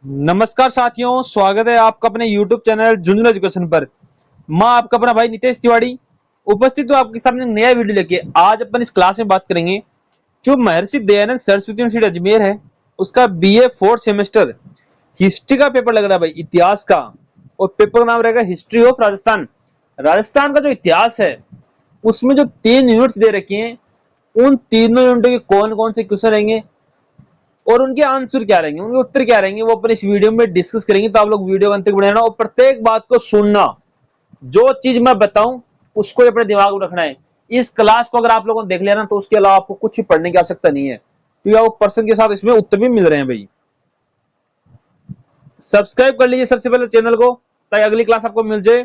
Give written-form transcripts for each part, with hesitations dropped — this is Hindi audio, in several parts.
नमस्कार साथियों, स्वागत है आपका अपने YouTube चैनल झुंझुनू एजुकेशन पर। मैं आपका अपना भाई नितेश तिवारी उपस्थित हूँ आपके सामने नया वीडियो लेके। आज अपन इस क्लास में बात करेंगे जो महर्षि दयानंद सरस्वती यूनिवर्सिटी अजमेर है, उसका बीए फोर्थ सेमेस्टर हिस्ट्री का पेपर लग रहा है भाई, इतिहास का। और पेपर का नाम रहेगा हिस्ट्री ऑफ राजस्थान। राजस्थान का जो इतिहास है उसमें जो 3 यूनिट्स दे रखे हैं, उन तीनों यूनिटों के कौन कौन से क्वेश्चन रहेंगे और उनके आंसर क्या रहेंगे, उनके उत्तर क्या रहेंगे, वो अपन इस वीडियो में डिस्कस करेंगे। तो आप लोग वीडियो को अंत तक बनाना और प्रत्येक बात को सुनना। जो चीज मैं बताऊं उसको अपने दिमाग में रखना है। इस क्लास को अगर आप लोगों ने देख लिया ना, तो उसके अलावा आपको कुछ भी पढ़ने की आवश्यकता नहीं है, क्योंकि आपको पर्सन के साथ इसमें उत्तर भी मिल रहे हैं भाई। सब्सक्राइब कर लीजिए सबसे पहले चैनल को, ताकि अगली क्लास आपको मिल जाए।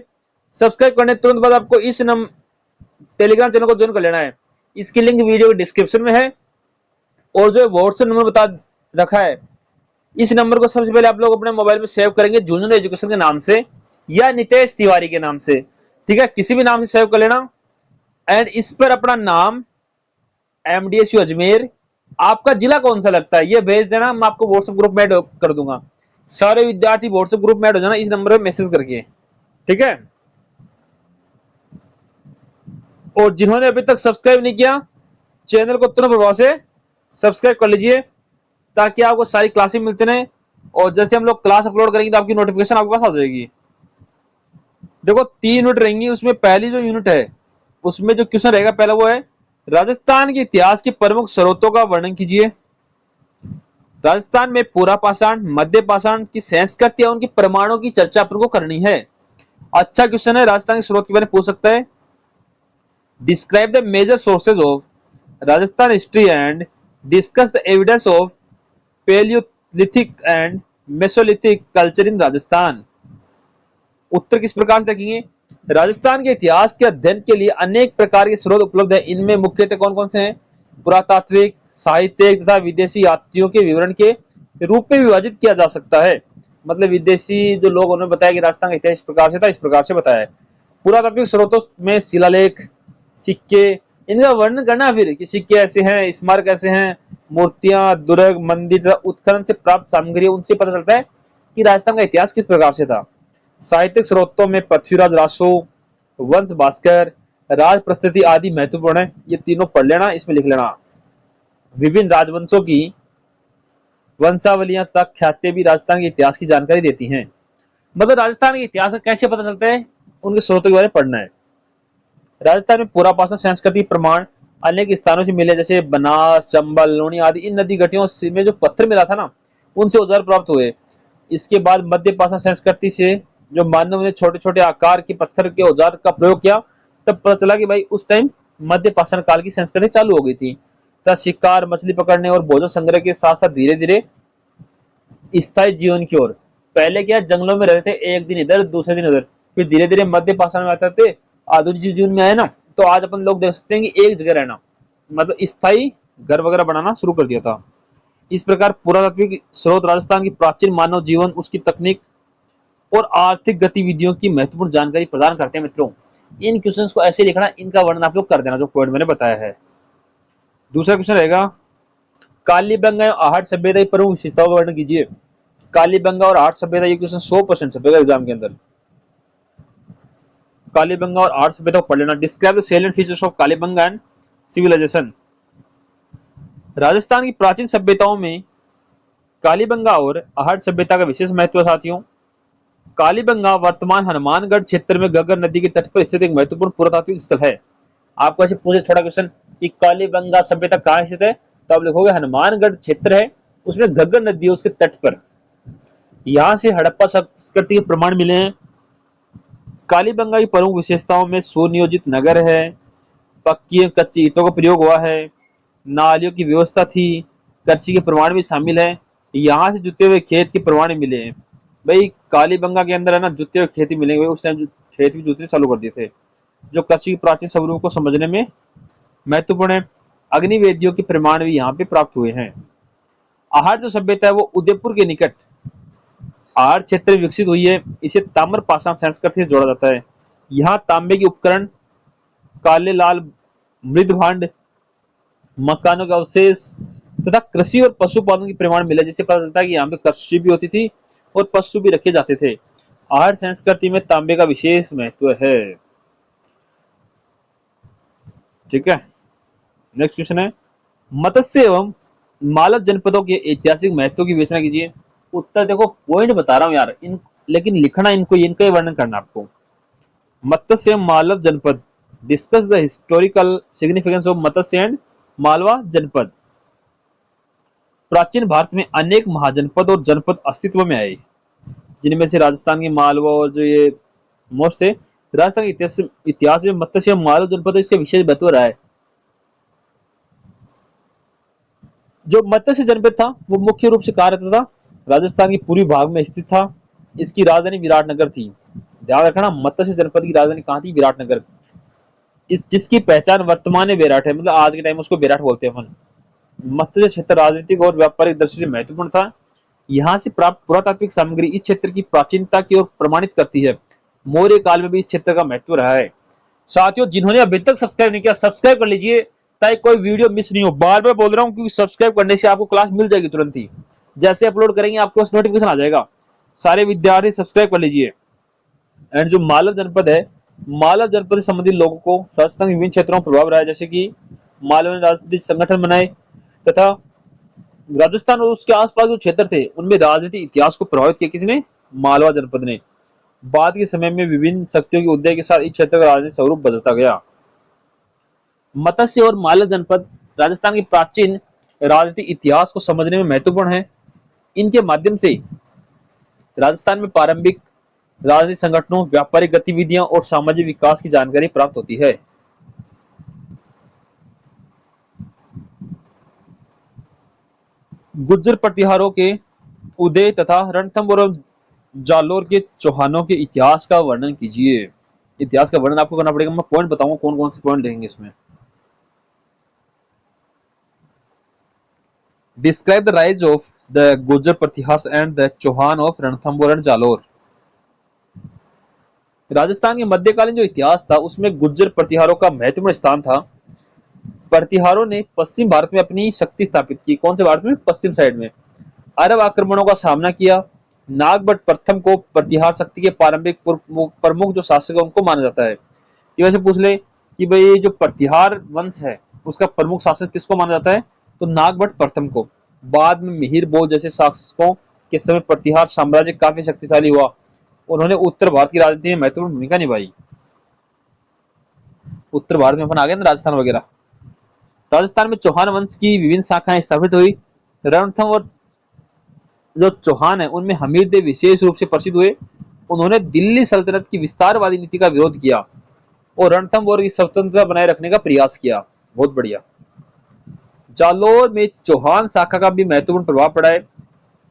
सब्सक्राइब करने तुरंत बाद आपको इस टेलीग्राम चैनल को ज्वाइन कर लेना है। इसकी लिंक वीडियो के डिस्क्रिप्शन में है, और जो व्हाट्सएप नंबर बता रखा है, इस नंबर को सबसे पहले आप लोग अपने मोबाइल में सेव करेंगे झुंझुनू एजुकेशन के नाम से या नितेश तिवारी के नाम से। ठीक है, किसी भी नाम से सेव कर लेना। एंड इस पर अपना नाम, एमडीएसयू अजमेर, आपका जिला कौन सा लगता है ये भेज देना। मैं आपको व्हाट्सएप ग्रुप में ऐड कर दूंगा। सारे विद्यार्थी व्हाट्सएप ग्रुप में ऐड हो जाना इस नंबर पर मैसेज करके। ठीक है, और जिन्होंने अभी तक सब्सक्राइब नहीं किया, चैनल को तुरंत प्रभाव से सब्सक्राइब कर लीजिए, ताकि आपको सारी क्लासेस मिलते रहे। और जैसे हम लोग क्लास अपलोड करेंगे तो आपकी नोटिफिकेशन आपके पास आ जाएगी। देखो 3 यूनिट रहेंगी, उसमें पहली जो यूनिट है उसमें जो क्वेश्चन रहेगा पहला वो है राजस्थान के इतिहास के प्रमुख स्रोतों का वर्णन कीजिए। राजस्थान में पूरा पाषाण, मध्य पाषाण की संस्कृति या उनके प्रमाणों की चर्चा अपन को करनी है। अच्छा क्वेश्चन है, राजस्थान के स्रोत के बारे में पूछ सकता है। Describe the major sources of Rajasthan history and discuss the evidence of palaeolithic and mesolithic culture in Rajasthan. उत्तर किस प्रकार से देखेंगे, राजस्थान के इतिहास के अध्ययन के लिए अनेक प्रकार के स्रोत उपलब्ध हैं। इनमें मुख्यतः कौन कौन से हैं, पुरातात्विक, साहित्यिक तथा विदेशी यात्रियों के विवरण के रूप में विभाजित किया जा सकता है। मतलब विदेशी जो लोग, उन्होंने बताया कि राजस्थान का इतिहास इस प्रकार से था, इस प्रकार से बताया है। पुरातात्विक स्रोतों में शिलालेख, सिक्के, इनका वर्णन करना, फिर कि सिक्के ऐसे हैं, स्मारक ऐसे हैं, मूर्तियां, दुर्ग, मंदिर, उत्खनन से प्राप्त सामग्री, उनसे पता चलता है कि राजस्थान का इतिहास किस प्रकार से था। साहित्यिक स्रोतों में पृथ्वीराज रासो, वंश भास्कर, राज प्रस्तुति आदि महत्वपूर्ण है। ये तीनों पढ़ लेना, इसमें लिख लेना। विभिन्न राजवंशों की वंशावलियां तथा ख्याति भी राजस्थान के इतिहास की जानकारी देती हैं। मतलब राजस्थान के इतिहास का कैसे पता चलता है, उनके स्रोतों के बारे में पढ़ना है। राजस्थान में पूरा पाषाण संस्कृति प्रमाण अनेक स्थानों से मिले, जैसे बनास, चंबल, लोनी आदि। इन नदी घाटियों में जो पत्थर मिला था ना, उनसे औजार प्राप्त हुए। इसके बाद मध्य पाषाण संस्कृति से जो मानव ने छोटे छोटे आकार के पत्थर के औजार का प्रयोग किया, तब पता चला कि भाई उस टाइम मध्य पाषाण काल की संस्कृति चालू हो गई थी। तब शिकार, मछली पकड़ने और भोजन संग्रह के साथ साथ धीरे धीरे स्थायी जीवन की ओर। पहले क्या, जंगलों में रहते थे, एक दिन इधर दूसरे दिन उधर, फिर धीरे धीरे मध्य पाषाण में आते थे, आधुनिक जीवन में आए ना, तो आज अपन लोग देख सकते हैं कि एक जगह रहना, मतलब स्थायी घर वगैरह बनाना शुरू कर दिया था। इस प्रकार पुरातात्विक स्रोत राजस्थान की प्राचीन मानव जीवन, उसकी तकनीक और आर्थिक गतिविधियों की महत्वपूर्ण जानकारी प्रदान करते हैं। मित्रों, इन क्वेश्चंस को ऐसे लिखना, इनका वर्णन आप लोग कर देना जो पॉइंट मैंने बताया है। दूसरा क्वेश्चन रहेगा, कालीबंगा एवं आहट सभ्यता की प्रमुख विशेषताओं का वर्णन कीजिए। कालीबंगा और आहट सभ्यता, ये क्वेश्चन 100% छपेगा एग्जाम के अंदर। कालीबंगा और आहट सभ्यता को पढ़ लेना। Describe the salient features of Kalibanga and civilization. Rajasthan की प्राचीन सभ्यताओं में कालीबंगा और आहट सभ्यता का विशेष महत्व है साथियों। कालीबंगा वर्तमान हनुमानगढ़ क्षेत्र में घग्गर नदी के तट पर स्थित एक महत्वपूर्ण पुरातात्विक स्थल है। आपको ऐसे पूछे छोटा क्वेश्चन कि कालीबंगा सभ्यता कहाँ स्थित है, तो आप लिखोगे हनुमानगढ़ क्षेत्र है, उसमें घग्गर नदी है उसके तट पर। यहाँ से हड़प्पा संस्कृति के प्रमाण मिले हैं। कालीबंगा की प्रमुख विशेषताओं में सुनियोजित नगर है, पक्की कच्ची ईंटों का प्रयोग हुआ है, नालियों की व्यवस्था थी, कृषि के प्रमाण भी शामिल है। यहाँ से जुते हुए खेत के प्रमाण मिले हैं। भाई कालीबंगा के अंदर है ना, जुते हुए खेत ही मिलेंगे, उस टाइम खेत भी जुतने चालू कर दिए थे, जो कृषि की प्राचीन स्वरूप को समझने में महत्वपूर्ण है। अग्निवेदियों के प्रमाण भी यहाँ पे प्राप्त हुए हैं। आहट जो सभ्यता है वो उदयपुर के निकट आहट क्षेत्र में विकसित हुई है। इसे ताम्र पाषाण संस्कृति से जोड़ा जाता है। यहाँ तांबे के उपकरण, काले लाल मृद भांड, मकानों के अवशेष तथा कृषि और पशुपालन के प्रमाण मिले, जिससे पता चलता है कि यहाँ पे कृषि भी होती थी और पशु भी रखे जाते थे। आहार संस्कृति में तांबे का विशेष महत्व है। ठीक है, नेक्स्ट क्वेश्चन है, मत्स्य एवं मालव जनपदों के ऐतिहासिक महत्व की विवेचना कीजिए। उत्तर देखो, पॉइंट बता रहा हूँ यार इन, लेकिन लिखना इनको, इनका ही वर्णन करना आपको। मत्स्य एवं मालव जनपद, discuss the historical significance of Matsya and Malwa जनपद। प्राचीन भारत में अनेक महाजनपद और जनपद अस्तित्व में आए, जिनमें से राजस्थान के मालवा और जो ये मोस्ट थे। राजस्थान के इतिहास में मत्स्य एवं मालव जनपद इसके विशेष महत्व रहा है। जो मत्स्य जनपद था वो मुख्य रूप से कहाँ रहता था, राजस्थान के पूर्वी भाग में स्थित था। इसकी राजधानी विराटनगर थी। ध्यान रखना, मत्स्य जनपद की राजधानी कहाँ थी, विराटनगर। इस जिसकी पहचान वर्तमान में बेराट है, मतलब आज के टाइम उसको बेराट बोलते हैं अपन। मत्स्य क्षेत्र राजनीतिक और व्यापारिक दृष्टि से महत्वपूर्ण था। यहाँ से प्राप्त पुरातात्विक सामग्री इस क्षेत्र की प्राचीनता की ओर प्रमाणित करती है। मौर्य काल में भी इस क्षेत्र का महत्व रहा है। साथियों, जिन्होंने अभी तक सब्सक्राइब नहीं किया, सब्सक्राइब कर लीजिए ताकि कोई वीडियो मिस नहीं हो। बार बार बोल रहा हूँ क्योंकि सब्सक्राइब करने से आपको क्लास मिल जाएगी तुरंत ही। जैसे अपलोड करेंगे आपको नोटिफिकेशन आ जाएगा। सारे विद्यार्थी सब्सक्राइब कर लीजिए। एंड जो मालव जनपद है, मालव जनपद से संबंधित लोगों को राजस्थान के विभिन्न क्षेत्रों में प्रभाव रहा है, जैसे कि मालव ने राजनीतिक संगठन बनाए तथा राजस्थान और उसके आसपास जो क्षेत्र थे उनमें राजनीतिक इतिहास को प्रभावित किया। किसने, मालवा जनपद ने। बाद के समय में विभिन्न शक्तियों के उदय के साथ इस क्षेत्र का राजनीतिक स्वरूप बदलता गया। मत्स्य और मालव जनपद राजस्थान के प्राचीन राजनीतिक इतिहास को समझने में महत्वपूर्ण है। इनके माध्यम से राजस्थान में प्रारंभिक राजनीतिक संगठनों, व्यापारिक गतिविधियों और सामाजिक विकास की जानकारी प्राप्त होती है। गुर्जर प्रतिहारों के उदय तथा रणथंभौर और जालोर के चौहानों के इतिहास का वर्णन कीजिए। इतिहास का वर्णन आपको करना पड़ेगा। मैं पॉइंट बताऊंगा कौन कौन से पॉइंट लेंगे इसमें। Describe the rise of the Gurjara Pratihara and the Chauhan of Ranthambore and Jalore. Rajasthan के मध्यकालीन जो इतिहास था उसमें गुर्जर प्रतिहारों का महत्वपूर्ण स्थान था। प्रतिहारों ने पश्चिम भारत में अपनी शक्ति स्थापित की। कौन से भारत में, पश्चिम साइड में। अरब आक्रमणों का सामना किया। नागभट्ट प्रथम को प्रतिहार शक्ति के प्रारंभिक प्रमुख जो शासक है उनको माना जाता है। कि वैसे पूछ ले कि भाई जो प्रतिहार वंश है उसका प्रमुख शासक किसको माना जाता है, तो नागभट्ट प्रथम को। बाद में मिहिर भोज जैसे शासकों के समय प्रतिहार साम्राज्य काफी शक्तिशाली हुआ। उन्होंने उत्तर भारत की राजनीति में महत्वपूर्ण भूमिका निभाई। उत्तर भारत में अपन आ गए ना, राजस्थान वगैरह। राजस्थान में चौहान वंश की विभिन्न शाखाएं स्थापित हुई। रणथंभ और जो चौहान है उनमें हमीर देव विशेष रूप से प्रसिद्ध हुए। उन्होंने दिल्ली सल्तनत की विस्तारवादी नीति का विरोध किया और रणथंभौर की स्वतंत्रता बनाए रखने का प्रयास किया। बहुत बढ़िया। जालोर में चौहान शाखा का भी महत्वपूर्ण प्रभाव पड़ा है।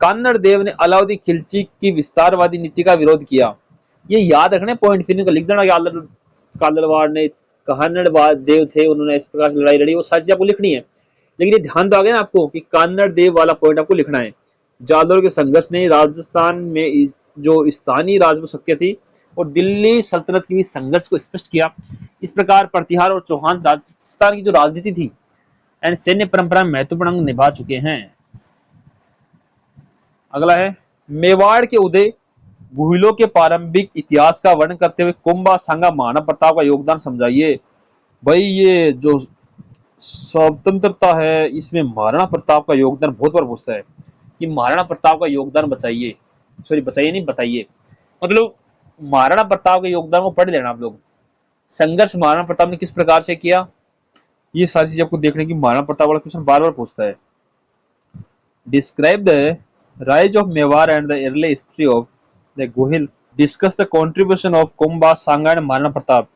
कान्नड़ देव ने अलाउद्दीन खिलजी की विस्तारवादी नीति का विरोध किया। ये याद रखने पॉइंट, फिर इनको लिख देना कि कालरवाड़ ने, कान्नड़ देव थे, उन्होंने इस प्रकार से लड़ाई लड़ी, वो सारी चीज आपको लिखनी है। लेकिन ये ध्यान दो आगे ना आपको कि कान्नड़ देव वाला पॉइंट आपको लिखना है। जालोर के संघर्ष ने राजस्थान में जो स्थानीय राजपूत शक्ति थी और दिल्ली सल्तनत के बीच संघर्ष को स्पष्ट किया। इस प्रकार प्रतिहार और चौहान राजस्थान की जो राजनीति थी एंड सैन्य परंपरा में महत्वपूर्ण अंग निभा चुके हैं। अगला है, मेवाड़ के उदय गुहिलों के प्रारंभिक इतिहास का वर्णन करते हुए कुंभा सांगा महाराणा प्रताप का योगदान समझाइए। भाई ये जो स्वतंत्रता है इसमें महाराणा प्रताप का योगदान बहुत बार पूछता है कि महाराणा प्रताप का योगदान बताइए, सॉरी बताइए नहीं, बताइए। मतलब महाराणा प्रताप के योगदान को पढ़ लेना आप लोग। संघर्ष महाराणा प्रताप ने किस प्रकार से किया, ये सारी चीज आपको देखने की। महाराणा प्रताप वाला क्वेश्चन बार बार पूछता है। Describe the rise of Mewar and the early history of the Gohil. Discuss the contribution of Kumbha Sanga and Maharana Pratap.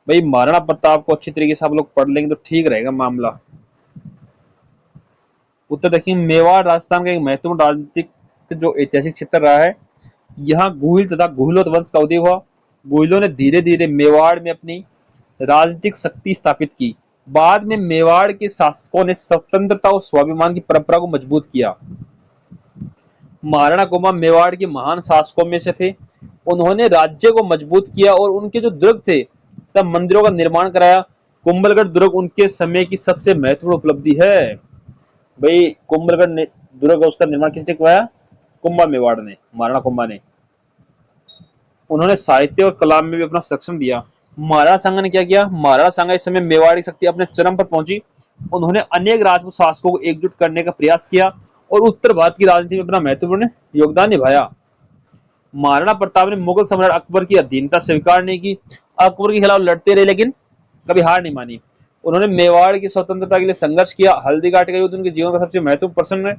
भाई महाराणा प्रताप को अच्छी तरीके से आप लोग पढ़ लेंगे तो ठीक रहेगा मामला। उत्तर देखिए, मेवाड़ राजस्थान का एक महत्वपूर्ण राजनीतिक जो ऐतिहासिक क्षेत्र रहा है। यहाँ गुहिल तथा गुहिलोत वंश का उदय हुआ। गुहिलों ने धीरे धीरे मेवाड़ में अपनी राजनीतिक शक्ति स्थापित की। बाद में मेवाड़ के शासकों ने स्वतंत्रता और स्वाभिमान की परंपरा को मजबूत किया। महाराणा कुंभा मेवाड़ के महान शासकों में से थे। उन्होंने राज्य को मजबूत किया और उनके जो दुर्ग थे तब मंदिरों का निर्माण कराया। कुंभलगढ़ दुर्ग उनके समय की सबसे महत्वपूर्ण उपलब्धि है। भाई कुंभलगढ़ दुर्ग उसका निर्माण किसने करवाया, कुंभा मेवाड़ ने, महाराणा कुंभा ने। उन्होंने साहित्य और कला में भी अपना संरक्षण दिया। महाराणा सांगा ने क्या किया? महाराणा सांगा इस समय मेवाड़ की शक्ति अपने चरम पर पहुंची। उन्होंने अनेक राजपूत शासकों को एकजुट करने का प्रयास किया और उत्तर भारत की राजनीति में अपना महत्वपूर्ण योगदान निभाया। महाराणा प्रताप ने मुगल सम्राट अकबर की अधीनता स्वीकार नहीं की। अकबर के खिलाफ लड़ते रहे लेकिन कभी हार नहीं मानी। उन्होंने मेवाड़ की स्वतंत्रता के लिए संघर्ष किया। हल्दीघाटी का युद्ध उनके जीवन का सबसे महत्वपूर्ण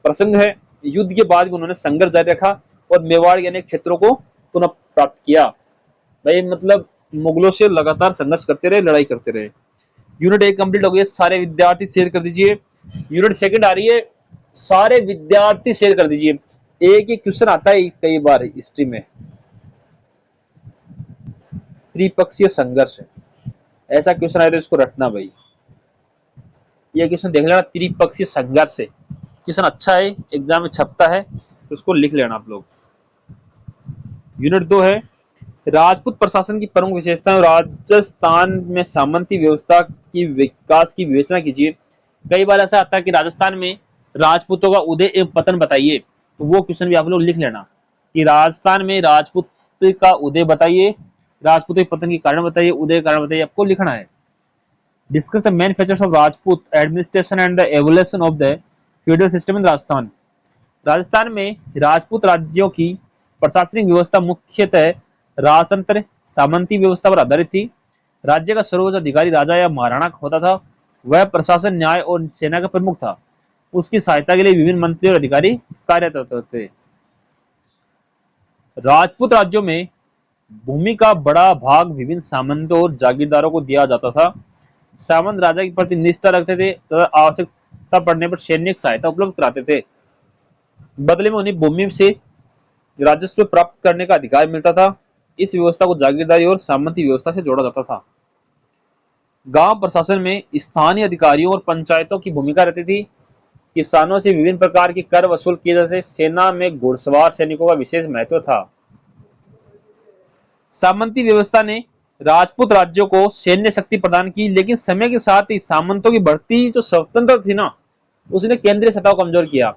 प्रसंग है। युद्ध के बाद भी उन्होंने संघर्ष जारी रखा और मेवाड़ के अनेक क्षेत्रों को पुनः प्राप्त किया। भाई मतलब मुगलों से लगातार संघर्ष करते रहे, लड़ाई करते रहे। यूनिट 1 कंप्लीट हो गई। सारे विद्यार्थी शेयर कर दीजिए। यूनिट 2 आ रही है, सारे विद्यार्थी शेयर कर दीजिए। एक ही क्वेश्चन आता है कई बार हिस्ट्री में, त्रिपक्षीय संघर्ष। ऐसा क्वेश्चन आए तो इसको रटना भाई। ये क्वेश्चन देख लेना, त्रिपक्षीय संघर्ष है क्वेश्चन, अच्छा है, एग्जाम में छपता है तो उसको लिख लेना आप लोग। यूनिट 2 है राजपूत प्रशासन की प्रमुख विशेषताएं। राजस्थान में सामंती व्यवस्था की विकास की विवेचना कीजिए। कई बार ऐसा आता है कि राजस्थान में राजपूतों का उदय एवं पतन बताइए, तो वो क्वेश्चन भी आप लोग लिख लेना कि राजस्थान में राजपूत का उदय बताइए, राजपूत के पतन के कारण बताइए, उदय के कारण बताइए, आपको लिखना है। Discuss the main features of Rajput administration and the evolution of the feudal system in Rajasthan. Rajasthan में राजपूत राज्यों की प्रशासनिक व्यवस्था मुख्यतः राजतंत्र सामंती व्यवस्था पर आधारित थी। राज्य का सर्वोच्च अधिकारी राजा या महाराणा होता था। वह प्रशासन, न्याय और सेना का प्रमुख था। उसकी सहायता के लिए विभिन्न मंत्री और अधिकारी कार्यरत होते थे। राजपूत राज्यों में भूमि का बड़ा भाग विभिन्न सामंतों और जागीरदारों को दिया जाता था। सामंत राजा के प्रति निष्ठा रखते थे तथा आवश्यकता पड़ने पर सैनिक सहायता उपलब्ध कराते थे। बदले में उन्हें भूमि से राजस्व प्राप्त करने का अधिकार मिलता था। इस व्यवस्था को जागीरदारी और सामंती व्यवस्था से जोड़ा जाता था। गांव प्रशासन में स्थानीय अधिकारियों और पंचायतों की भूमिका रहती थी। किसानों से विभिन्न प्रकार के कर वसूल किए जाते थे। सेना में घुड़सवार सैनिकों का विशेष महत्व था। सामंती व्यवस्था ने राजपूत राज्यों को सैन्य शक्ति प्रदान की, लेकिन समय के साथ ही सामंतों की बढ़ती जो स्वतंत्रता थी ना, उसने केंद्रीय सत्ता को कमजोर किया।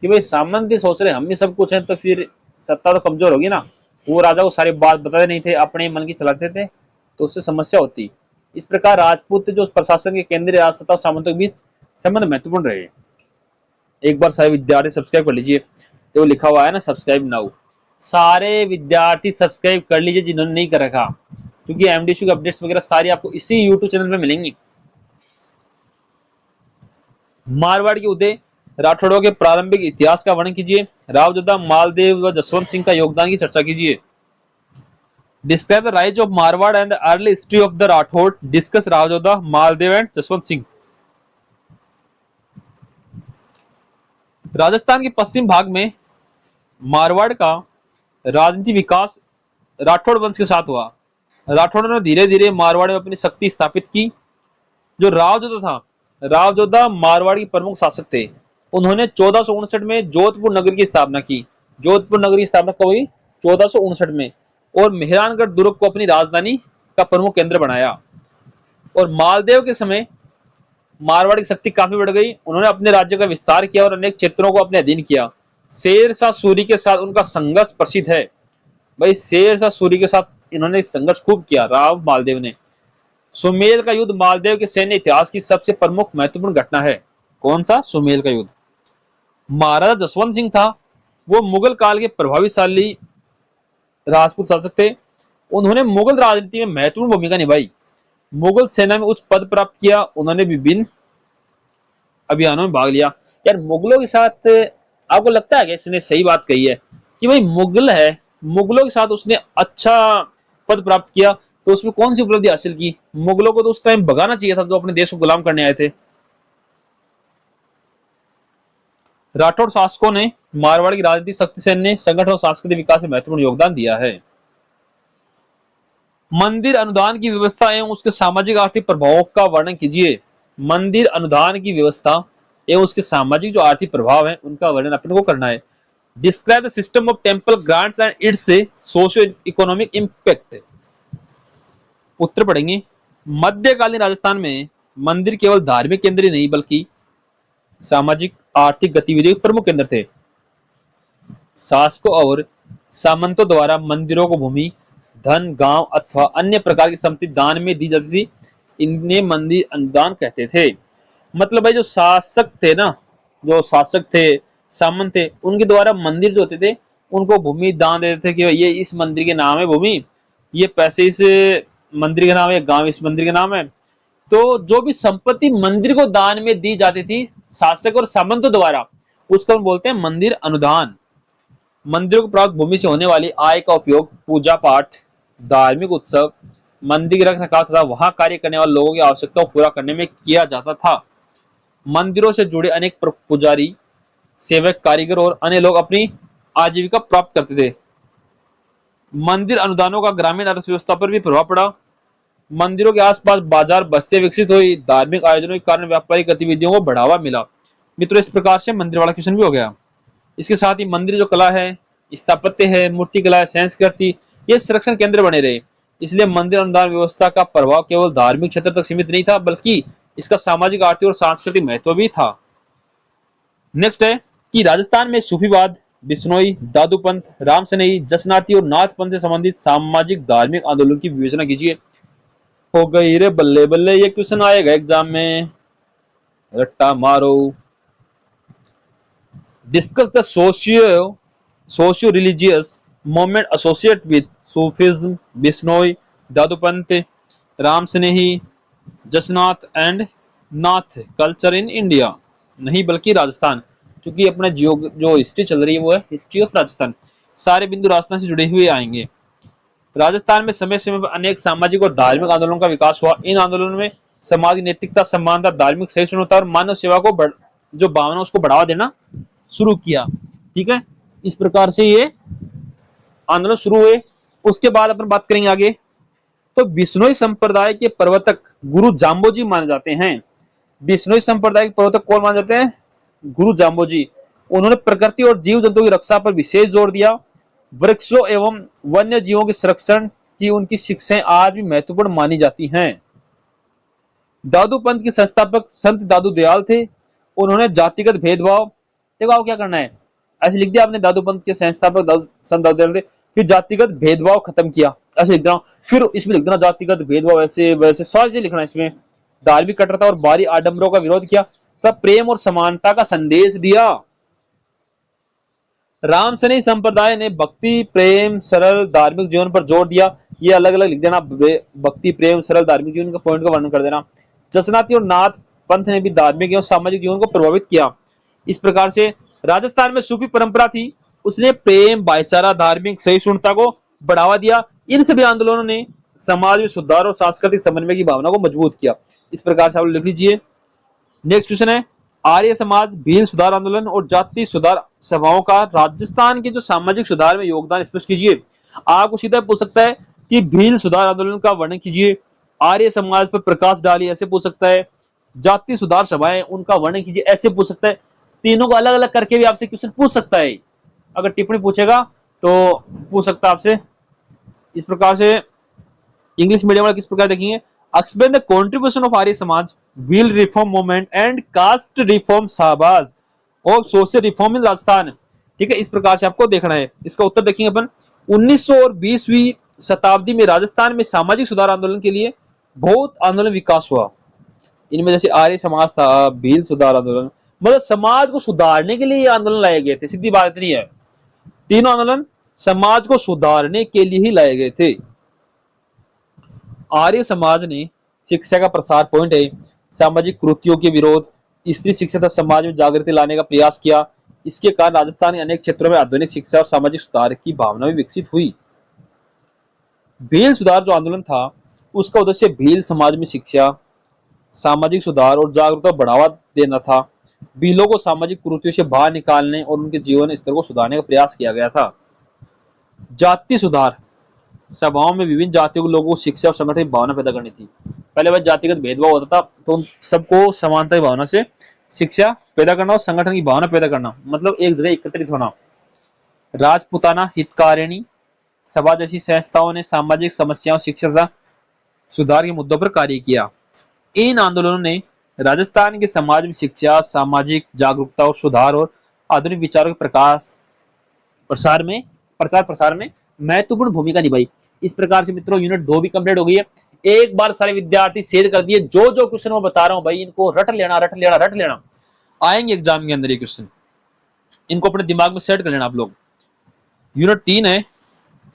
कि भाई सामंत सोच रहे हम ही सब कुछ है, तो फिर सत्ता तो कमजोर होगी ना। वो राजा को सारी बात बताते नहीं थे, अपने मन की चलाते थे, तो उससे समस्या होती। इस प्रकार राजपूत जो प्रशासन के केंद्रीय राज सत्ता और सामंतों के बीच संबंध महत्वपूर्ण रहे। एक बार सारे विद्यार्थी सब्सक्राइब कर लीजिए, तो लिखा हुआ है ना सब्सक्राइब नाउ। सारे विद्यार्थी सब्सक्राइब कर लीजिए जिन्होंने नहीं कर रखा, क्योंकि एमडीसी की अपडेट्स वगैरह सारी आपको इसी यूट्यूब चैनल पे मिलेंगी। मारवाड़ के उदय, राठौड़ों के प्रारंभिक इतिहास का वर्णन कीजिए। राव जोधा, मालदेव व जसवंत सिंह का योगदान की चर्चा कीजिए। Describe the rise of Marwar and the early history of the Rathore. Discuss Rao Jodha, Maldev and Jaswant Singh. Rajasthan के पश्चिम भाग में मारवाड़ का राजनीति विकास राठौड़ वंश के साथ हुआ। राठौड़ों ने धीरे धीरे मारवाड़ में अपनी शक्ति स्थापित की। जो राव जोधा था, राव जोधा मारवाड़ के प्रमुख शासक थे। उन्होंने 1459 में जोधपुर नगर की स्थापना की। जोधपुर नगर की स्थापना कब हुई? 1459 में। और मेहरानगढ़ दुर्ग को अपनी राजधानी का प्रमुख केंद्र बनाया। और मालदेव के समय मारवाड़ की शक्ति काफी बढ़ गई। उन्होंने अपने राज्य का विस्तार किया और अनेक क्षेत्रों को अपने अधीन किया। शेरशाह सूरी के साथ उनका संघर्ष प्रसिद्ध है। भाई शेरशाह सूरी के साथ इन्होंने संघर्ष खूब किया राव मालदेव ने। सुमेल का युद्ध मालदेव के सैन्य इतिहास की सबसे प्रमुख महत्वपूर्ण घटना है। कौन सा? सुमेल का युद्ध। महाराजा जसवंत सिंह था, वो मुगल काल के प्रभावशाली राजपूत शासक थे। उन्होंने मुगल राजनीति में महत्वपूर्ण भूमिका निभाई। मुगल सेना में उच्च पद प्राप्त किया। उन्होंने विभिन्न अभियानों में भाग लिया। यार मुगलों के साथ आपको लगता है कि इसने सही बात कही है कि भाई मुगल है, मुगलों के साथ उसने अच्छा पद प्राप्त किया, तो उसमें कौन सी उपलब्धि हासिल की? मुगलों को तो उस टाइम भगाना चाहिए था जो अपने देश को गुलाम करने आए थे। राठौड़ शासकों ने मारवाड़ की राजनीतिक शक्ति, सैन्य संगठन और सांस्कृतिक विकास में महत्वपूर्ण योगदान दिया है। मंदिर अनुदान की व्यवस्था एवं उसके सामाजिक आर्थिक प्रभावों का वर्णन कीजिए। मंदिर अनुदान की व्यवस्था एवं उसके सामाजिक जो आर्थिक प्रभाव है उनका वर्णन अपन को करना है। Describe the system of temple grants and its socio economic impact. उत्तर पढ़ेंगे। मध्यकालीन राजस्थान में मंदिर केवल धार्मिक केंद्र ही नहीं बल्कि सामाजिक आर्थिक गतिविधियों के प्रमुख केंद्र थे। शासकों और सामंतों द्वारा मंदिरों को भूमि, धन, गांव अथवा अन्य प्रकार की संपत्ति दान में दी जाती थी। इन्हें मंदिर अनुदान कहते थे। मतलब भाई जो शासक थे ना, जो शासक थे, सामंत थे, उनके द्वारा मंदिर जो होते थे उनको भूमि दान देते थे कि ये इस मंदिर के नाम है भूमि, ये पैसे इस मंदिर के नाम है, गांव इस मंदिर के नाम है। तो जो भी संपत्ति मंदिर को दान में दी जाती थी शासक और सामंतों द्वारा, उसको हम बोलते हैं मंदिर अनुदान। मंदिरों को प्राप्त भूमि से होने वाली आय का उपयोग पूजा पाठ, धार्मिक उत्सव, मंदिर के रख रखाव तथा वहां कार्य करने वाले लोगों की आवश्यकताओं को पूरा करने में किया जाता था। मंदिरों से जुड़े अनेक पुजारी, सेवक, कारीगर और अन्य लोग अपनी आजीविका प्राप्त करते थे। मंदिर अनुदानों का ग्रामीण अर्थव्यवस्था पर भी प्रभाव पड़ा। मंदिरों के आसपास बाजार बस्तियां विकसित हुई, धार्मिक आयोजनों के कारण व्यापारिक गतिविधियों को बढ़ावा मिला। मित्रों, इस प्रकार से मंदिर वाला क्वेश्चन भी हो गया। इसके साथ ही मंदिर जो कला है, स्थापत्य है, मूर्ति कला है, संस्कृति, ये संरक्षण केंद्र बने रहे। इसलिए मंदिर अनुदान व्यवस्था का प्रभाव केवल धार्मिक क्षेत्र तक सीमित नहीं था, बल्कि इसका सामाजिक, आर्थिक और सांस्कृतिक महत्व भी था। नेक्स्ट है कि राजस्थान में सूफीवाद, बिश्नोई, दादूपंथ, रामसनेही, जसनाती और नाथ पंथ से संबंधित सामाजिक धार्मिक आंदोलन की विवेचना कीजिए। हो गई रे बल्ले बल्ले, ये क्वेश्चन आएगा एग्जाम में, रट्टा मारो। Discuss the socio religious movement associated with Sufism, Bishnoi, Dadupanth, Ramsnehi, Jasnath and Nath culture in India. नहीं बल्कि राजस्थान, क्योंकि अपना जो हिस्ट्री चल रही है वो है हिस्ट्री ऑफ राजस्थान। सारे बिंदु राजस्थान से जुड़े हुए आएंगे। राजस्थान में समय समय पर अनेक सामाजिक और धार्मिक आंदोलनों का विकास हुआ। इन आंदोलनों में समाज की नैतिकता, समानता, धार्मिक सहिष्णुता और मानव सेवा को जो भावना उसको बढ़ावा देना शुरू किया। ठीक है, इस प्रकार से ये आंदोलन शुरू हुए। उसके बाद अपन बात करेंगे आगे। तो बिश्नोई संप्रदाय के प्रवर्तक गुरु जाम्बोजी माने जाते हैं। बिश्नोई संप्रदाय के प्रवर्तक कौन माने जाते हैं? गुरु जाम्बोजी। उन्होंने प्रकृति और जीव जंतुओं की रक्षा पर विशेष जोर दिया। वृक्षों एवं वन्य जीवों के संरक्षण की उनकी शिक्षाएं आज भी महत्वपूर्ण मानी जाती हैं। दादू पंथ के संस्थापक संत दादू दयाल थे। उन्होंने जातिगत भेदभाव, देखो आप क्या करना है, ऐसे लिख दिया आपने, दादू पंथ के संस्थापक संत दादू दयाल थे, फिर जातिगत भेदभाव खत्म किया, ऐसे लिख देना। फिर इसमें लिख देना जातिगत भेदभाव, ऐसे वैसे सारे लिखना है इसमें। धार्मिक कट्टरता और बाहरी आडंबरों का विरोध किया, तब प्रेम और समानता का संदेश दिया। रामसनेही संप्रदाय ने भक्ति, प्रेम, सरल धार्मिक जीवन पर जोर दिया। ये अलग अलग लिख देना, भक्ति, प्रेम, सरल धार्मिक जीवन का पॉइंट का वर्णन कर देना। जसनाती और नाथ पंथ ने भी धार्मिक एवं सामाजिक जीवन को प्रभावित किया। इस प्रकार से राजस्थान में सूफी परंपरा थी, उसने प्रेम, भाईचारा, धार्मिक सहिष्णुता को बढ़ावा दिया। इन सभी आंदोलनों ने समाज में सुधार और सांस्कृतिक समन्वय की भावना को मजबूत किया। इस प्रकार से आप लिख लीजिए। नेक्स्ट क्वेश्चन है, आर्य समाज, भील सुधार आंदोलन और जाति सुधार सभाओं का राजस्थान के जो सामाजिक सुधार में योगदान स्पष्ट कीजिए। आपको सीधा पूछ सकता है कि भील सुधार आंदोलन का वर्णन कीजिए, आर्य समाज पर प्रकाश डालिए, ऐसे पूछ सकता है। जाति सुधार सभाएं, उनका वर्णन कीजिए, ऐसे पूछ सकता है। तीनों को अलग अलग करके भी आपसे क्वेश्चन पूछ सकता है। अगर टिप्पणी पूछेगा तो पूछ सकता है आपसे। इस प्रकार से इंग्लिश मीडियम वाला किस प्रकार देखेंगे, explain the contribution of Arya Samaj, Bhil reform movement and caste reform शाहबाज of social reform in Rajasthan. ठीक है, इस प्रकार से आपको देखना है। इसका उत्तर देखेंगे अपन। 1900 और 20वीं शताब्दी में राजस्थान में सामाजिक सुधार आंदोलन के लिए बहुत आंदोलन विकास हुआ। इनमें जैसे आर्य समाज था, भील सुधार आंदोलन, मतलब समाज को सुधारने के लिए ये आंदोलन लाए गए थे, सीधी बात नहीं है। तीनों आंदोलन समाज को सुधारने के लिए ही लाए गए थे। आर्य समाज ने शिक्षा का प्रसार, पॉइंट है, सामाजिक कुरीतियों के विरोध, स्त्री शिक्षा तथा समाज में जागृति लाने का प्रयास किया। इसके कारण राजस्थान के अनेक क्षेत्रों में आधुनिक शिक्षा और सामाजिक सुधार की भावना भी विकसित हुई। भील सुधार जो आंदोलन था, उसका उद्देश्य भील समाज में शिक्षा, सामाजिक सुधार और जागरूकता बढ़ावा देना था। भीलों को सामाजिक कुरीतियों से बाहर निकालने और उनके जीवन स्तर को सुधारने का प्रयास किया गया था। जाति सुधार सभाओं में विभिन्न जातियों के लोगों को शिक्षा और संगठन की भावना पैदा करनी थी। पहले बार जातिगत भेदभाव होता था, तो सबको समानता की भावना से शिक्षा पैदा करना और संगठन की भावना पैदा करना, मतलब एक जगह एकत्रित होना। राजपुताना हितकारिणी सभा जैसी संस्थाओं ने सामाजिक समस्याओं, शिक्षा तथा सुधार के मुद्दों पर कार्य किया। इन आंदोलनों ने राजस्थान के समाज में शिक्षा, सामाजिक जागरूकता और सुधार और आधुनिक विचारों के प्रचार प्रसार में महत्वपूर्ण भूमिका निभाई। इस प्रकार से मित्रों यूनिट 2 भी कंप्लीट हो गई है। एक बार सारे विद्यार्थी शेयर कर दिए, जो जो क्वेश्चन मैं बता रहा हूं भाई इनको रट लेना, रट लेना, रट लेना, आएंगे एग्जाम के अंदर ये क्वेश्चन, इनको अपने दिमाग में सेट कर लेना आप लोग। यूनिट 3 है,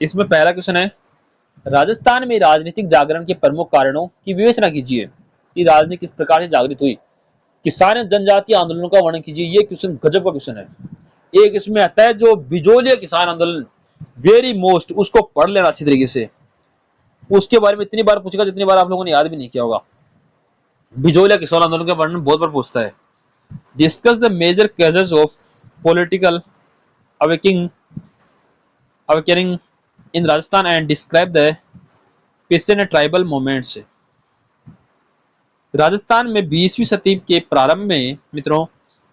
इसमें पहला क्वेश्चन है, राजस्थान में राजनीतिक जागरण के प्रमुख कारणों की विवेचना कीजिए कि राजनीति किस प्रकार से जागृत हुई। किसान जनजातीय आंदोलन का वर्णन कीजिए। ये क्वेश्चन गजब का क्वेश्चन है। एक इसमें आता है जो बिजोलिया किसान आंदोलन, वेरी मोस्ट, उसको पढ़ लेना अच्छी तरीके से। उसके बारे में इतनी बार पूछेगा जितनी बार आप लोगों ने याद भी नहीं किया होगा। बिजोलिया किसान आंदोलन का वर्णन बहुत बार पूछता है। Discuss the major cases of political awakening in Rajasthan and describe the peasant tribal movements. Rajasthan में 20वीं सदी के प्रारंभ में मित्रों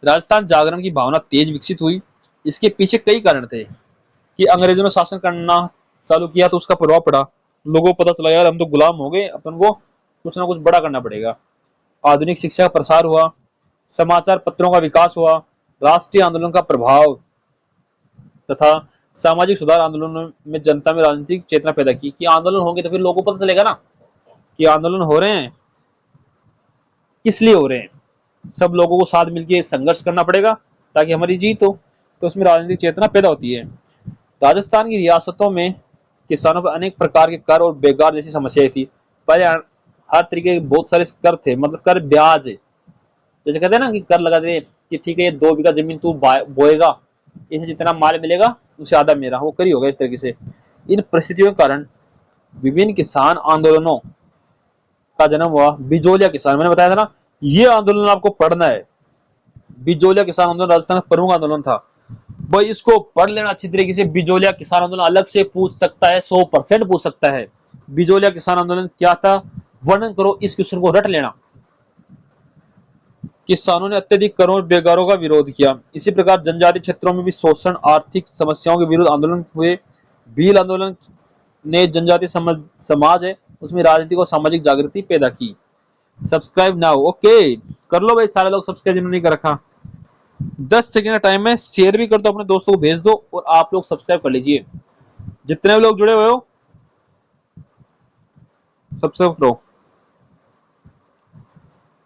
राजस्थान जागरण की भावना तेज विकसित हुई। इसके पीछे कई कारण थे कि अंग्रेजों ने शासन करना चालू किया तो उसका प्रभाव पड़ा। लोगों को पता चला यार हम तो गुलाम हो गए, अपन को कुछ ना कुछ बड़ा करना पड़ेगा। आधुनिक शिक्षा का प्रसार हुआ, समाचार पत्रों का विकास हुआ, राष्ट्रीय आंदोलन का प्रभाव तथा सामाजिक सुधार आंदोलन में जनता में राजनीतिक चेतना पैदा की कि आंदोलन होंगे तो फिर लोगों को पता चलेगा ना कि आंदोलन हो रहे हैं, किस लिए हो रहे हैं। सब लोगों को साथ मिलकर संघर्ष करना पड़ेगा ताकि हमारी जीत हो, तो उसमें राजनीतिक चेतना पैदा होती है। राजस्थान की रियासतों में किसानों पर अनेक प्रकार के कर और बेकार जैसी समस्याएं थी। पहले हर तरीके के बहुत सारे कर थे, मतलब कर ब्याज, जैसे कहते हैं ना कि कर लगा दे कि ठीक है ये 2 बीघा जमीन तू बोएगा, इसे जितना माल मिलेगा उससे आधा मेरा, वो करी होगा इस तरीके से। इन परिस्थितियों के कारण विभिन्न किसान आंदोलनों का जन्म हुआ। बिजोलिया किसान, मैंने बताया था ना, ये आंदोलन आपको पढ़ना है। बिजोलिया किसान आंदोलन राजस्थान का प्रमुख आंदोलन था भाई, इसको पढ़ लेना अच्छी तरीके से। बिजोलिया किसान आंदोलन अलग से पूछ सकता है, 100% पूछ सकता है। बिजोलिया किसान आंदोलन क्या था, वर्णन करो, इस क्वेश्चन को रट लेना। किसानों ने अत्यधिक करों और बेगारों का विरोध किया। इसी प्रकार जनजातीय क्षेत्रों में भी शोषण, आर्थिक समस्याओं के विरुद्ध आंदोलन हुए। भील आंदोलन ने जनजातीय समाज है उसमें राजनीतिक और सामाजिक जागृति पैदा की। सब्सक्राइब नाउ, ओके कर लो भाई सारे लोग सब्सक्राइब जिन्होंने नहीं कर रखा। 10 सेकंड का टाइम है, शेयर भी कर दो, अपने दोस्तों को भेज दो और आप लोग सब्सक्राइब कर लीजिए। जितने भी लोग जुड़े हुए हो सब्सक्राइब करो।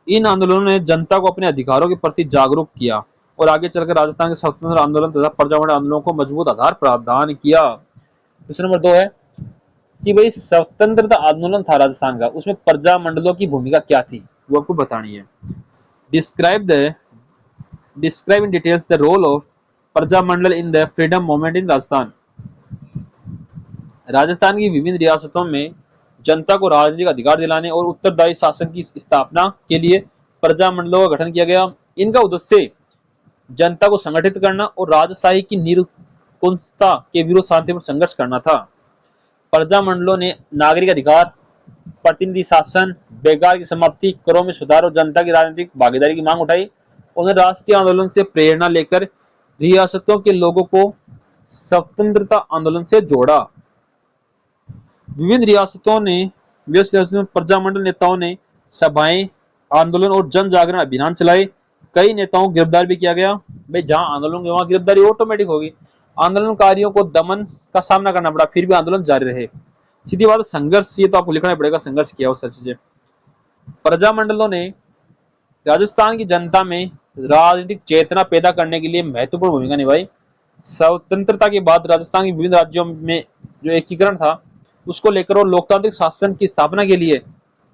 इन आंदोलनों ने जनता को अपने अधिकारों के प्रति जागरूक किया और आगे चलकर राजस्थान के स्वतंत्र आंदोलन तथा प्रजावाणी आंदोलनों को मजबूत आधार प्रदान किया। क्वेश्चन नंबर 2 है कि भाई स्वतंत्रता आंदोलन था राजस्थान का, उसमें प्रजा मंडलों की भूमिका क्या थी, वो आपको बतानी है। Describe in details the role of Praja Mandal in the freedom movement in Rajasthan. Rajasthan की विभिन्न रियासतों में जनता को राजनीतिक अधिकार दिलाने और उत्तरदायी शासन की स्थापना के लिए प्रजा मंडलों का गठन किया गया। इनका उद्देश्य जनता को संगठित करना और राजशाही की निरंकुशता के विरुद्ध शांतिपूर्ण संघर्ष करना था। प्रजा मंडलों ने नागरिक अधिकार, प्रतिनिधि शासन, बेकार की समाप्ति, करों में सुधार और जनता की राजनीतिक भागीदारी की मांग उठाई। उन्होंने राष्ट्रीय आंदोलन से प्रेरणा लेकर रियासतों के लोगों को स्वतंत्रता आंदोलन से जोड़ा। विभिन्न रियासतों में प्रजामंडल नेताओं ने सभाएं, आंदोलन और जन जागरण अभियान चलाए। कई नेताओं को गिरफ्तार भी किया गया। भाई जहां आंदोलन हुआ वहां गिरफ्तारी ऑटोमेटिक होगी। आंदोलनकारियों को दमन का सामना करना पड़ा, फिर भी आंदोलन जारी रहे। सीधी बात, संघर्ष, ये तो आपको लिखना पड़ेगा, संघर्ष किया उस चीजें। प्रजामंडलों ने राजस्थान की जनता में राजनीतिक चेतना पैदा करने के लिए महत्वपूर्ण भूमिका निभाई। स्वतंत्रता के बाद राजस्थान के विभिन्न राज्यों में जो एकीकरण था उसको लेकर और लोकतांत्रिक शासन की स्थापना के लिए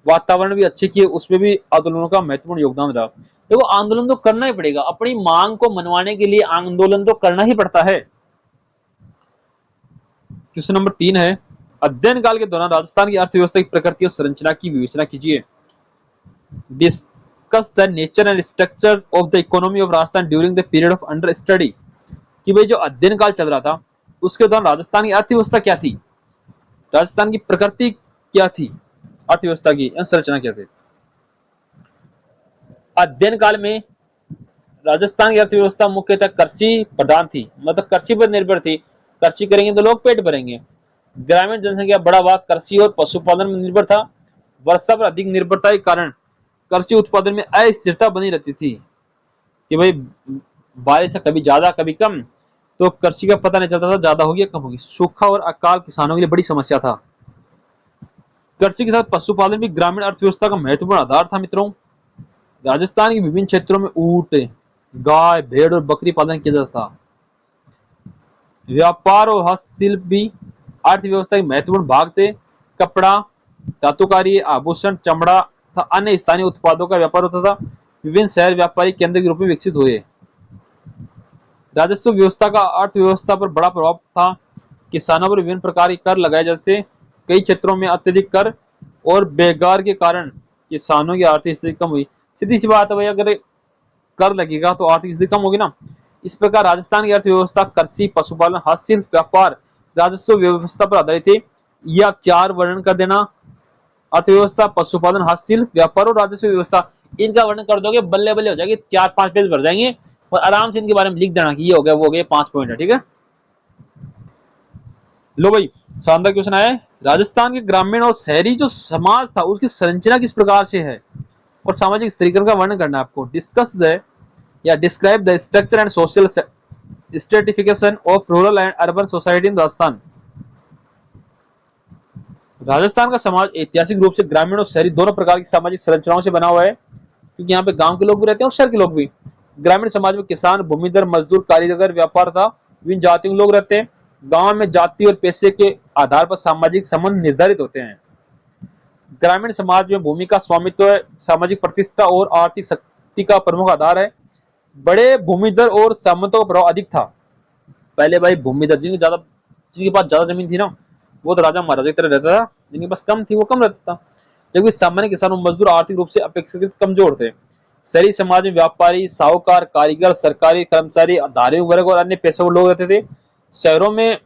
वातावरण भी अच्छे किए, उसमें भी आंदोलनों का महत्वपूर्ण योगदान रहा। देखो आंदोलन तो करना ही पड़ेगा, अपनी मांग को मनवाने के लिए आंदोलन तो करना ही पड़ता है। क्वेश्चन नंबर 3 है, अध्ययन काल के दौरान राजस्थान की अर्थव्यवस्था की प्रकृति और संरचना की विवेचना कीजिए। Discuss the nature and structure of the economy of Rajasthan during the period of under study. कि भाई जो अध्ययन काल चल रहा था उसके दौरान राजस्थान की अर्थव्यवस्था क्या थी, राजस्थान की प्रकृति क्या थी, अर्थव्यवस्था की संरचना क्या थी। अध्ययन काल में राजस्थान की अर्थव्यवस्था मुख्यतः कृषि प्रधान थी, मतलब कृषि पर निर्भर थी। कृषि करेंगे तो लोग पेट भरेंगे। ग्रामीण जनसंख्या बड़ा भाग कृषि और पशुपालन में निर्भर था। वर्षा पर अधिक निर्भरता के कारण कृषि उत्पादन में अस्थिरता बनी रहती थी कि भाई बारिश कभी ज्यादा कभी कम, तो कृषि का पता नहीं चलता था ज्यादा होगी या कम होगी। सूखा और अकाल किसानों के लिए बड़ी समस्या था। कृषि के साथ पशुपालन भी ग्रामीण अर्थव्यवस्था का महत्वपूर्ण आधार था मित्रों। राजस्थान के विभिन्न क्षेत्रों में ऊंट, गाय, भेड़ और बकरी पालन किया जाता था। व्यापार और हस्तशिल्प भी अर्थव्यवस्था के महत्वपूर्ण भाग थे। कपड़ा, धातुकारी, आभूषण, चमड़ा तथा अन्य स्थानीय उत्पादों का व्यापार होता था। विभिन्न शहर व्यापारिक केंद्र के रूप में विकसित हुए। राजस्व व्यवस्था का अर्थव्यवस्था पर बड़ा प्रभाव था। किसानों पर विभिन्न प्रकार के कर लगाए जाते थे। कई क्षेत्रों में अत्यधिक कर और बेगार के कारण किसानों की आर्थिक स्थिति कम हुई। सीधी सी बात है भाई, अगर कर लगेगा तो आर्थिक स्थिति कम होगी ना। इस प्रकार राजस्थान की अर्थव्यवस्था कृषि, पशुपालन, हस्तशिल्प, व्यापार, राजस्व व्यवस्था पर आधारित है। ये आप चार वर्णन कर देना। अर्थव्यवस्था, पशुपालन, हस्तशिल्प, व्यापार और राजस्व व्यवस्था, इनका वर्णन कर दोगे, बल्ले बल्ले हो जाएगी, 4-5 पेज भर जाएंगे। और आराम से इनके बारे में लिख देना कि ये हो गया, वो हो गया, 5 पॉइंट है, ठीक है। लो भाई, शानदार क्वेश्चन आया है। राजस्थान के ग्रामीण और शहरी जो समाज था उसकी संरचना किस प्रकार से है और सामाजिक स्थिरीकरण का वर्णन करना है आपको। डिस्कस द या describe the structure and social stratification of rural and urban society in Rajasthan. Rajasthan का समाज ऐतिहासिक रूप से ग्रामीण और शहरी दोनों प्रकार की सामाजिक संरचनाओं से बना हुआ है, क्योंकि यहाँ पे गांव के लोग भी रहते हैं और शहर के लोग भी। ग्रामीण समाज में किसान, भूमिधर, मजदूर, कारीगर, व्यापार था विभिन्न जातियों के लोग रहते हैं। गांव में जाति और पेशे के आधार पर सामाजिक संबंध निर्धारित होते हैं। ग्रामीण समाज में भूमि का स्वामित्व, सामाजिक प्रतिष्ठा और आर्थिक शक्ति का प्रमुख आधार है। बड़े भूमिधर और सामंतों का प्रभाव अधिक था। पहले भाई भूमिधर जिनके पास ज्यादा जमीन थी ना, वो तो राजा महाराजा की तरह रहता था। जिनके पास कम थी वो कम रहता था, जबकि सामान्य किसान और मजदूर आर्थिक रूप से अपेक्षाकृत कमजोर थे। शहरी समाज में व्यापारी, साहूकार, कारीगर, सरकारी कर्मचारी, धार्मिक वर्ग और अन्य पेशेवर लोग रहते थे। शहरों में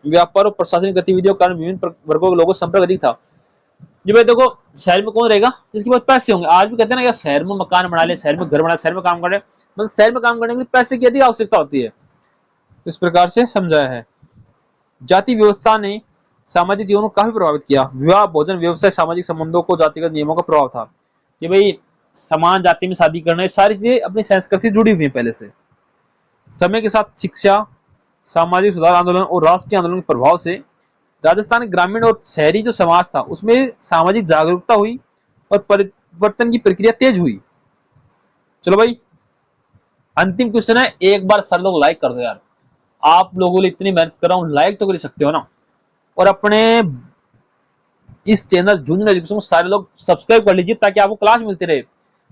व्यापार और प्रशासनिक गतिविधियों के कारण विभिन्न वर्गों के लोगों का संपर्क अधिक था। जी भाई देखो, शहर में कौन रहेगा जिसके पास पैसे होंगे। आज भी कहते हैं ना यार, शहर में मकान बना ले, शहर में घर बना ले, शहर में काम करे, मतलब शहर में काम करने के लिए पैसे की अधिक आवश्यकता होती है। इस प्रकार से समझाया है। जाति व्यवस्था ने सामाजिक जीवन को काफी प्रभावित किया। विवाह, भोजन, व्यवसाय, सामाजिक संबंधों को जातिगत नियमों का प्रभाव था। कि भाई समान जाति में शादी करना, सारी चीजें अपनी संस्कृति जुड़ी हुई है पहले से। समय के साथ शिक्षा, सामाजिक सुधार आंदोलन और राष्ट्रीय आंदोलन के प्रभाव से राजस्थान ग्रामीण और शहरी जो समाज था उसमें सामाजिक जागरूकता हुई और परिवर्तन की प्रक्रिया तेज हुई। चलो भाई, अंतिम क्वेश्चन है। एक बार सर लोग लाइक कर दो यार, आप लोगों लिए इतनी मेहनत कर रहा हूं, लाइक तो कर सकते हो ना। और अपने इस चैनल जूनियर एजुकेशन को सारे लोग सब्सक्राइब कर लीजिए, ताकि आपको क्लास मिलती रहे।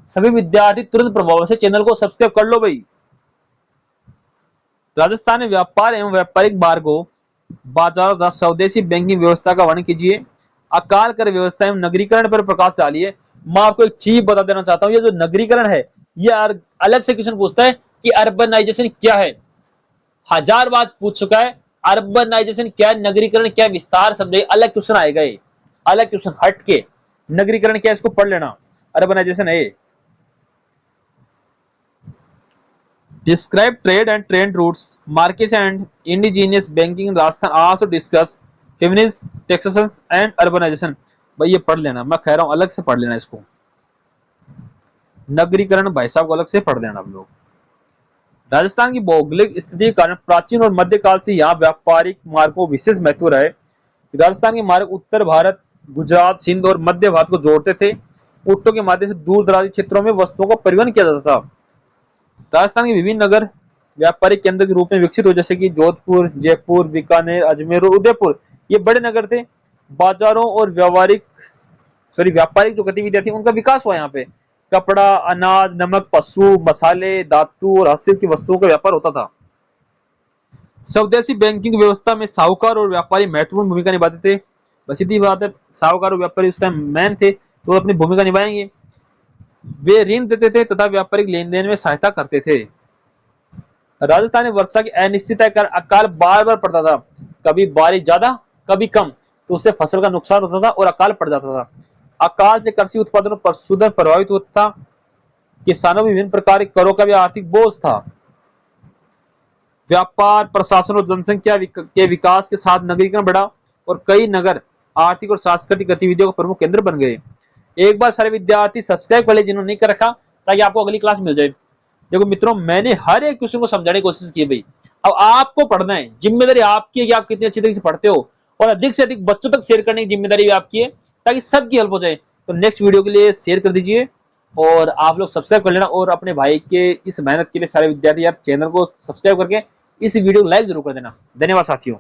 सभी विद्यार्थी तुरंत प्रभाव से चैनल को सब्सक्राइब कर लो भाई। राजस्थान में व्यापार एवं व्यापारिक मार्गों, बाजार तथा स्वदेशी बैंकिंग व्यवस्था का वर्णन कीजिए। अकाल कर व्यवस्था एवं नगरीकरण पर प्रकाश डालिए। मैं आपको एक चीज बता देना चाहता हूँ, ये जो नगरीकरण है, ये अलग से क्वेश्चन पूछता है कि अर्बनाइजेशन क्या है। 1000 बार पूछ चुका है, अर्बनाइजेशन क्या है, नगरीकरण क्या है, विस्तार समझे, अलग क्वेश्चन आएगा। ये अलग क्वेश्चन हट के नगरीकरण क्या है, इसको पढ़ लेना। अर्बनाइजेशन है। Describe trade and trade routes, markets and indigenous banking in Rajasthan. Also discuss feminist taxation and urbanization. भाई ये पढ़ लेना, मैं कह रहा हूं अलग से पढ़ लेना इसको। नगरीकरण भाई साहब को अलग से पढ़ लेना आप लोग। राजस्थान की भौगोलिक स्थिति के कारण प्राचीन और मध्यकाल से यहाँ व्यापारिक मार्ग को विशेष महत्व रहा है। राजस्थान के मार्ग उत्तर भारत, गुजरात, सिंध और मध्य भारत को जोड़ते थे। ऊँटों के माध्यम से दूर दराज क्षेत्रों में वस्तुओं का परिवहन किया जाता था। राजस्थान के विभिन्न नगर व्यापारिक केंद्र के रूप में विकसित हुए, जैसे कि जोधपुर, जयपुर, बीकानेर, अजमेर और उदयपुर। ये बड़े नगर थे। बाजारों और व्यापारिक जो गतिविधियां थी उनका विकास हुआ। यहाँ पे कपड़ा, अनाज, नमक, पशु, मसाले, धातु और हस्तशिल्प की वस्तुओं का व्यापार होता था। स्वदेशी बैंकिंग व्यवस्था में साहूकार और व्यापारी महत्वपूर्ण भूमिका निभाते थे। सीधी बात है, साहूकार और व्यापारी उस टाइम मैन थे, तो अपनी भूमिका निभाएंगे। वे ऋण देते थे तथा व्यापारिक लेन देन में सहायता करते थे। राजस्थान में वर्षा की अनिश्चितता के कारण अकाल बार बार पड़ता था। कभी बारिश ज्यादा, कभी कम, तो उससे फसल का नुकसान होता था और अकाल पड़ जाता था। अकाल से कृषि उत्पादन और पशुधन प्रभावित होता था। किसानों में विभिन्न प्रकार के करों का भी आर्थिक बोझ था। व्यापार, प्रशासन और जनसंख्या के विकास के साथ नगरीकरण बढ़ा और कई नगर आर्थिक और सांस्कृतिक गतिविधियों का प्रमुख केंद्र बन गए। एक बार सारे विद्यार्थी सब्सक्राइब कर ले जिन्होंने नहीं कर रखा, ताकि आपको अगली क्लास मिल जाए। देखो मित्रों, मैंने हर एक क्वेश्चन को समझाने की कोशिश की भाई। अब आपको पढ़ना है, जिम्मेदारी आपकी है कि आप कितनी अच्छी तरीके से पढ़ते हो, और अधिक से अधिक बच्चों तक शेयर करने की जिम्मेदारी भी आपकी है, ताकि सबकी हेल्प हो जाए। तो नेक्स्ट वीडियो के लिए शेयर कर दीजिए, और आप लोग सब्सक्राइब कर लेना, और अपने भाई के इस मेहनत के लिए सारे विद्यार्थी यार चैनल को सब्सक्राइब करके इस वीडियो को लाइक जरूर कर देना। धन्यवाद साथियों।